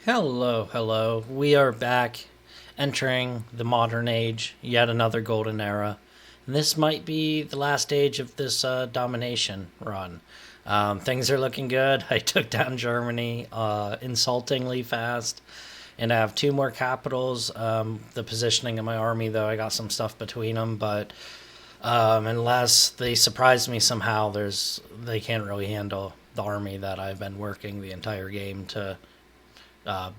Hello, hello. We are back entering the modern age, yet another golden era. And this might be the last stage of this domination run. Things are looking good. I took down Germany insultingly fast, and I have two more capitals. The positioning of my army, though, I got some stuff between them, but unless they surprise me somehow, they can't really handle the army that I've been working the entire game to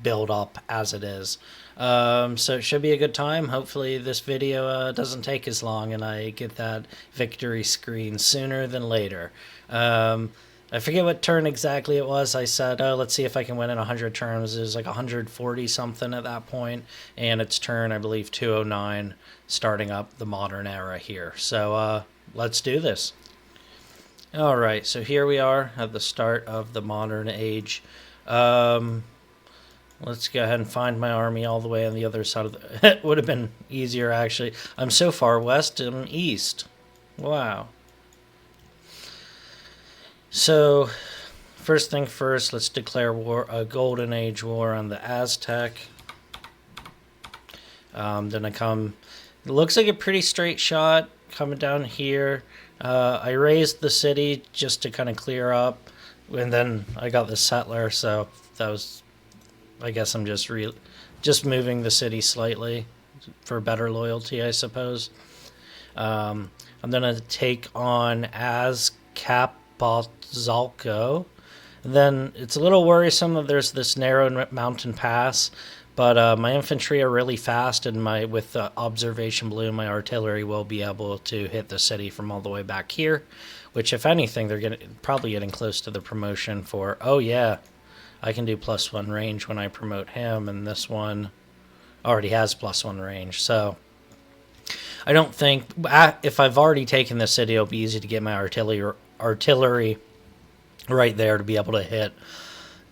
build up as it is. So it should be a good time. Hopefully, this video doesn't take as long and I get that victory screen sooner than later. I forget what turn exactly it was. I said, oh, let's see if I can win in 100 turns. It was like 140 something at that point, and it's turn, I believe, 209, starting up the modern era here. So let's do this. All right, so here we are at the start of the modern age. Let's go ahead and find my army all the way on the other side of the... It would have been easier, actually. I'm so far west and east. Wow. So, first thing first, let's declare war, a golden age war on the Aztec. Then I come... It looks like a pretty straight shot coming down here. I raised the city just to kind of clear up. And then I got the settler, so that was... I guess I'm just moving the city slightly for better loyalty, I suppose. I'm gonna take on Azcapotzalco. Then it's a little worrisome that there's this narrow mountain pass, but my infantry are really fast, and with the observation balloon, my artillery will be able to hit the city from all the way back here. Which, if anything, they're probably getting close to the promotion for. Oh yeah. I can do +1 range when I promote him, and this one already has +1 range. So I don't think if I've already taken the city, it'll be easy to get my artillery right there to be able to hit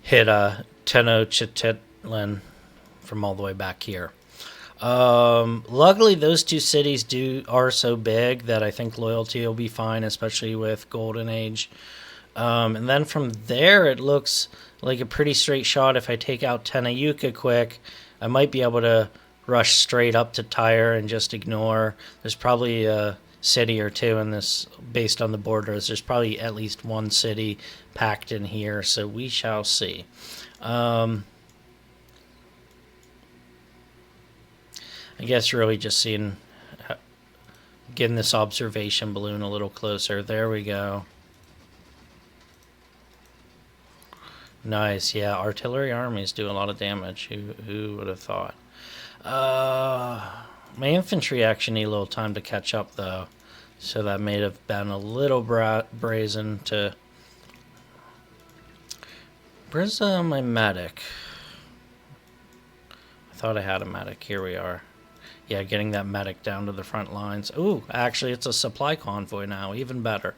Tenochtitlan from all the way back here. Luckily, those two cities are so big that I think loyalty will be fine, especially with Golden Age. And then from there, it looks like a pretty straight shot. If I take out Tenayuca quick, I might be able to rush straight up to Tyre and just ignore. There's probably a city or two in this, based on the borders. There's probably at least one city packed in here, so we shall see. I guess really just getting this observation balloon a little closer. There we go. Nice, yeah. Artillery armies do a lot of damage. Who would have thought? My infantry actually need a little time to catch up, though. So that may have been a little brazen to... Where's my medic? I thought I had a medic. Here we are. Yeah, getting that medic down to the front lines. Ooh, actually, it's a supply convoy now. Even better.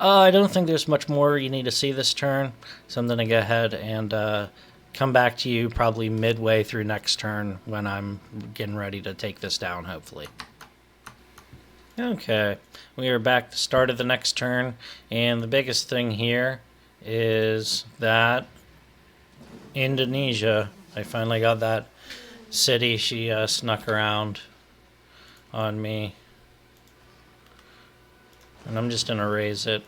I don't think there's much more you need to see this turn. So I'm going to go ahead and come back to you probably midway through next turn when I'm getting ready to take this down, hopefully. Okay, we are back at the start of the next turn. And the biggest thing here is that Indonesia, I finally got that city. She snuck around on me, and I'm just gonna raise it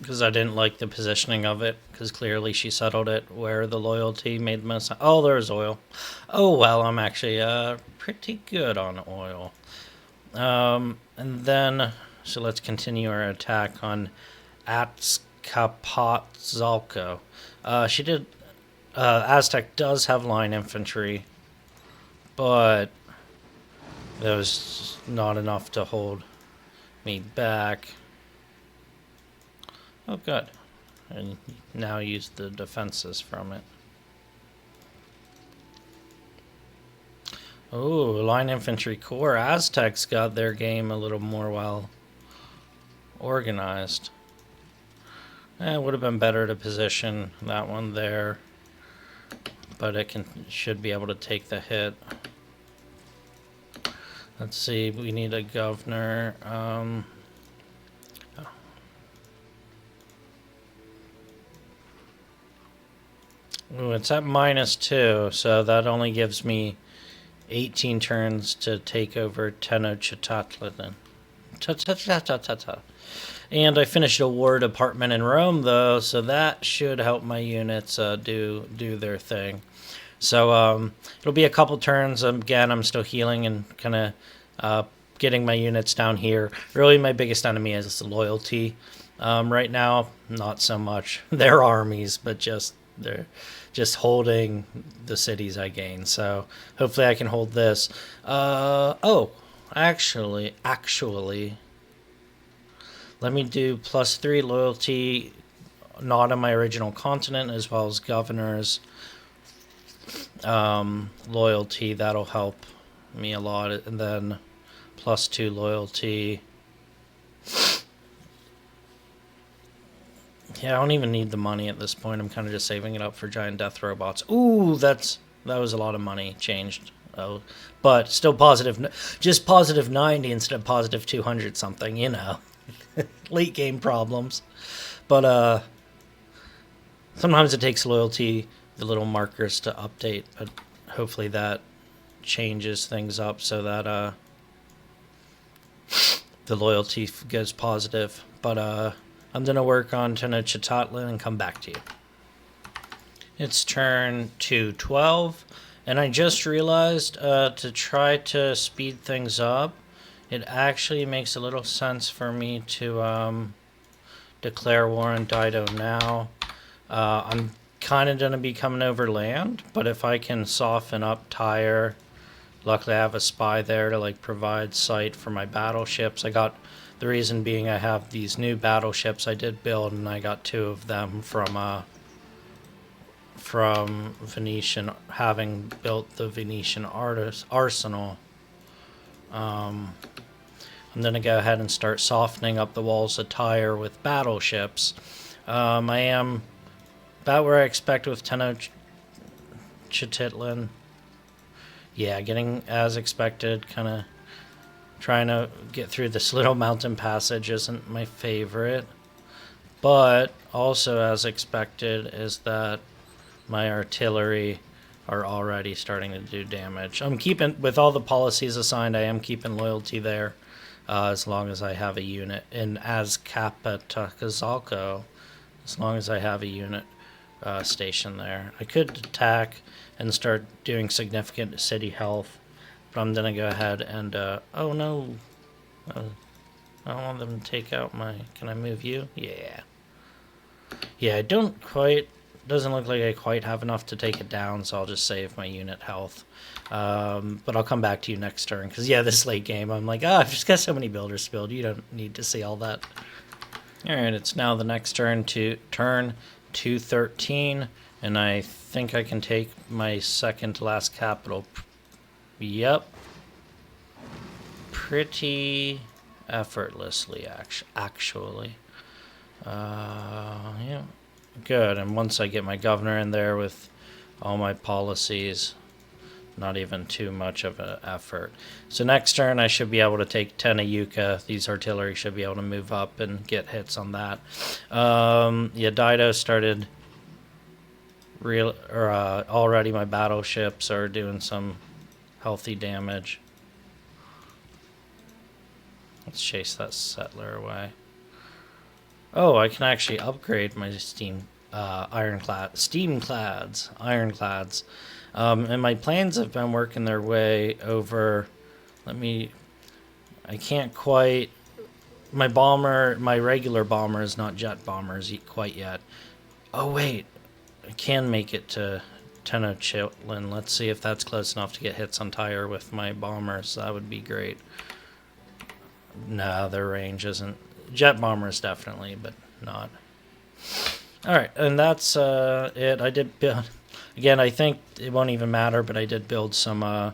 because I didn't like the positioning of it, because clearly she settled it where the loyalty made the most. Oh, there's oil. Oh well, I'm actually pretty good on oil. And then so let's continue our attack on Azcapotzalco. Aztec does have line infantry, but that was not enough to hold me back. Oh, good. And now use the defenses from it. Oh, line infantry corps. Aztecs got their game a little more well organized. It would have been better to position that one there, but it should be able to take the hit. Let's see, we need a governor. Ooh, it's at -2, so that only gives me 18 turns to take over Tenochtitlan. Ta-ta-ta-ta-ta-ta. And I finished a war department in Rome, though, so that should help my units do their thing. So it'll be a couple turns. Again, I'm still healing and kind of getting my units down here. Really, my biggest enemy is loyalty. Right now, not so much their armies, but they're just holding the cities I gain. So hopefully I can hold this. Actually, let me do +3 loyalty, not on my original continent, as well as governors loyalty. That'll help me a lot. And then +2 loyalty. Yeah, I don't even need the money at this point. I'm kind of just saving it up for giant death robots. Ooh, that was a lot of money changed. Oh, but still positive, just +90 instead of +200 something. Late game problems. But sometimes it takes loyalty, the little markers, to update. But hopefully that changes things up so that the loyalty goes positive. But I'm going to work on Tenochtitlan and come back to you. It's turn 212, and I just realized to try to speed things up, it actually makes a little sense for me to declare war on Dido now. I'm kind of going to be coming over land, but if I can soften up Tyre, luckily I have a spy there to provide sight for my battleships. The reason being I have these new battleships I did build, and I got 2 of them from Venetian, having built the Venetian arsenal. I'm going to go ahead and start softening up the walls of Tyre with battleships. I am about where I expect with Tenochtitlan. Yeah, getting as expected, kind of trying to get through this little mountain passage isn't my favorite. But also as expected is that my artillery are already starting to do damage. I'm keeping, with all the policies assigned, I am keeping loyalty there as long as I have a unit. And as Capitacazalco, as long as I have a unit stationed there. I could attack and start doing significant city health, but I'm going to go ahead and, oh no, I don't want them to take out my, can I move you? Yeah. Yeah, doesn't look like I quite have enough to take it down, so I'll just save my unit health. But I'll come back to you next turn, because yeah, this late game, I'm like, I've just got so many builders build, you don't need to see all that. Alright, it's now the next turn, turn 213, and I think I can take my second to last capital. Yep. Pretty effortlessly, actually. Yeah. Good, and once I get my governor in there with all my policies, not even too much of an effort. So next turn I should be able to take Tenayuka. These artillery should be able to move up and get hits on that. Yeah, Dido started already my battleships are doing some healthy damage. Let's chase that settler away. Oh, I can actually upgrade my ironclads. And my planes have been working their way over. I can't quite. My regular bomber is not jet bombers quite yet. Oh, wait. I can make it to Tenochtitlan. Let's see if that's close enough to get hits on Tyre with my bombers. That would be great. No, their range isn't. Jet bombers definitely, but not. Alright, and that's it. I did build... Again, I think it won't even matter, but I did build some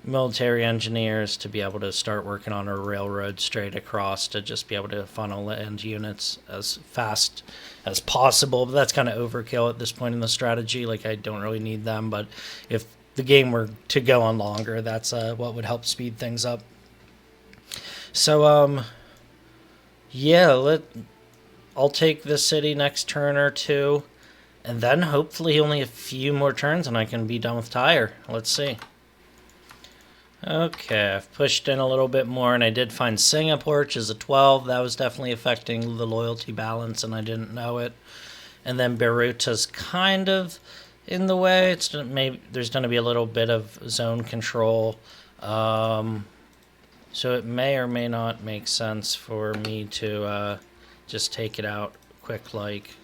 military engineers to be able to start working on a railroad straight across to just be able to funnel end units as fast as possible. But that's kind of overkill at this point in the strategy. I don't really need them, but if the game were to go on longer, that's what would help speed things up. So, yeah, I'll take this city next turn or two, And then hopefully only a few more turns and I can be done with Tyre. Let's see. Okay, I've pushed in a little bit more, and I did find Singapore, which is a 12. That was definitely affecting the loyalty balance, and I didn't know it. And then Beirut's kind of in the way. There's going to be a little bit of zone control. So it may or may not make sense for me to just take it out quick like.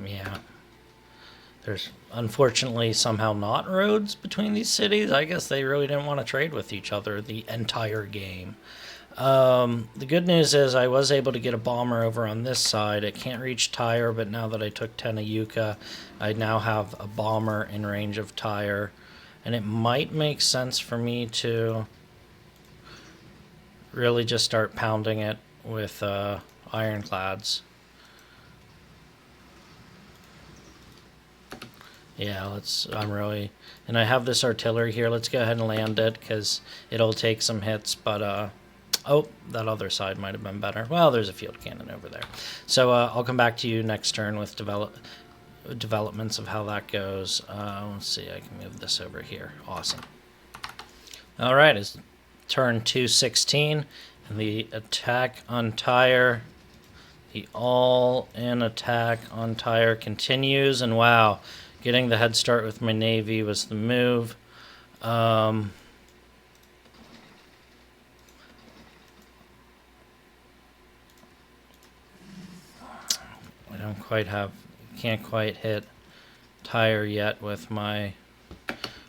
Yeah. There's unfortunately somehow not roads between these cities. I guess they really didn't want to trade with each other the entire game. The good news is I was able to get a bomber over on this side. It can't reach Tyre, but now that I took Tenayuka, I now have a bomber in range of Tyre. And it might make sense for me to really just start pounding it with ironclads. Yeah, and I have this artillery here. Let's go ahead and land it because it'll take some hits, but oh, that other side might have been better. Well, there's a field cannon over there. So I'll come back to you next turn with developments of how that goes. Let's see, I can move this over here. Awesome. All right, it's turn 216, and the attack on Tyre, the all-in attack on Tyre continues, and wow, getting the head start with my navy was the move. I can't quite hit Tyre yet with my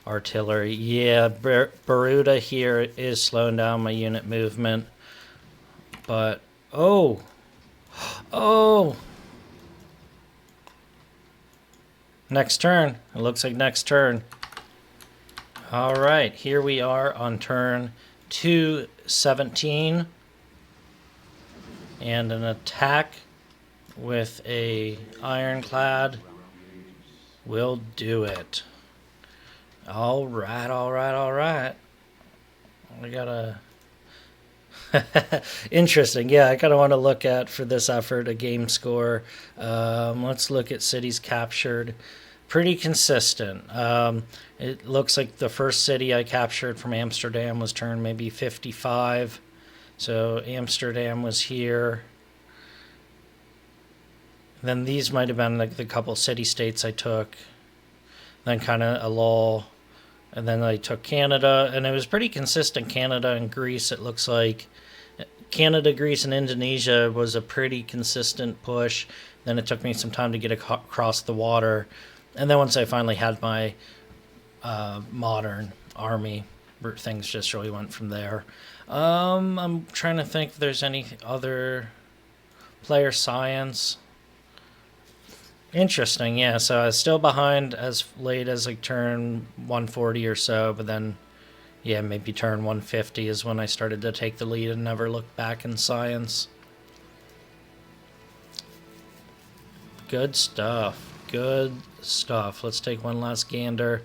artillery. Yeah, Baruta here is slowing down my unit movement, but oh. Next turn. It looks like next turn. All right, here we are on turn 217. And an attack with a ironclad will do it. All right. I gotta... Interesting. Yeah, I kind of want to look at, for this effort, a game score. Let's look at cities captured. Pretty consistent. It looks like the first city I captured from Amsterdam was turn maybe 55. So Amsterdam was here. Then these might have been like the couple city-states I took. Then kind of a lull. And then I took Canada, and it was pretty consistent. Canada and Greece, it looks like. Canada, Greece, and Indonesia was a pretty consistent push. Then it took me some time to get across the water. And then once I finally had my modern army, things just really went from there. I'm trying to think if there's any other player science. Interesting, yeah. So I was still behind as late as like turn 140 or so, but then, yeah, maybe turn 150 is when I started to take the lead and never looked back in science. Good stuff. Let's take one last gander.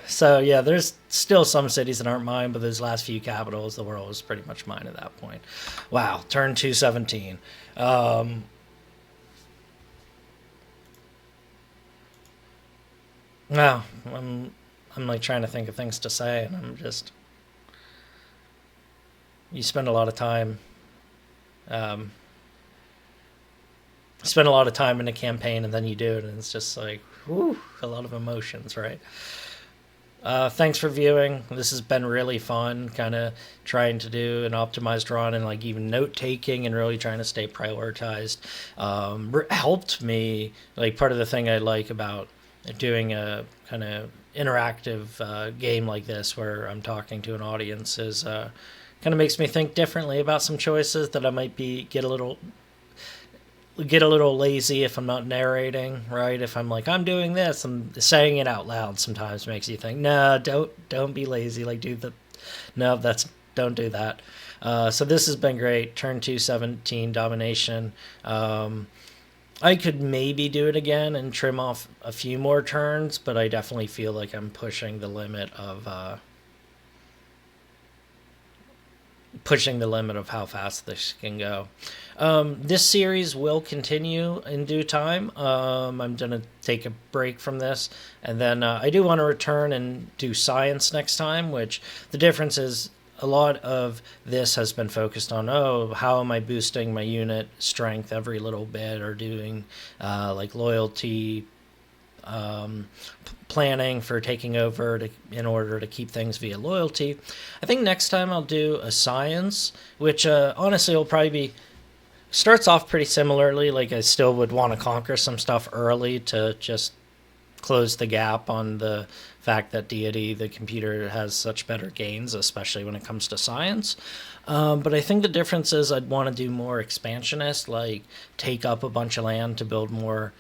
So, yeah, there's still some cities that aren't mine, but those last few capitals, the world was pretty much mine at that point. Wow, turn 217. No, I'm like trying to think of things to say, and I'm just... You spend a lot of time... spend a lot of time in a campaign, and then you do it, and it's just like, whew, a lot of emotions, right? Thanks for viewing. This has been really fun, kind of trying to do an optimized run and like even note-taking and really trying to stay prioritized. Helped me, like part of the thing I like about doing a kind of interactive game like this where I'm talking to an audience is kind of makes me think differently about some choices that I might get a little lazy if I'm not narrating, right? If I'm like, I'm doing this, I'm saying it out loud sometimes makes you think, no, don't be lazy. Like don't do that. So this has been great. Turn 217 domination. I could maybe do it again and trim off a few more turns, but I definitely feel like I'm pushing the limit of how fast this can go. This series will continue in due time. I'm going to take a break from this. And then I do want to return and do science next time, which the difference is a lot of this has been focused on, how am I boosting my unit strength every little bit, or doing like loyalty planning for taking over in order to keep things via loyalty. I think next time I'll do a science, which honestly will probably be starts off pretty similarly. Like, I still would want to conquer some stuff early to just close the gap on the fact that Deity, the computer, has such better gains, especially when it comes to science. But I think the difference is I'd want to do more expansionist, like take up a bunch of land to build more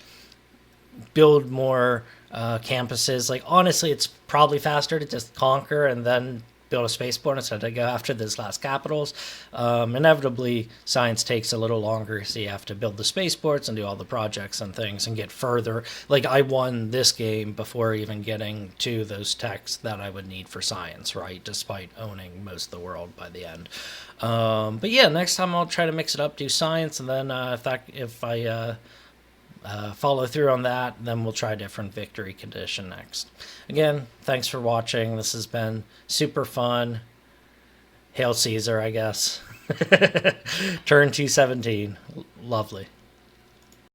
campuses. Like, honestly, it's probably faster to just conquer and then build a spaceport instead of go after these last capitals. Inevitably, science takes a little longer, so you have to build the spaceports and do all the projects and things and get further. Like, I won this game before even getting to those techs that I would need for science, right? Despite owning most of the world by the end. But yeah, next time I'll try to mix it up, do science, and then if I follow through on that, then we'll try a different victory condition next. Again, thanks for watching. This has been super fun. Hail Caesar, I guess. Turn 217. Lovely.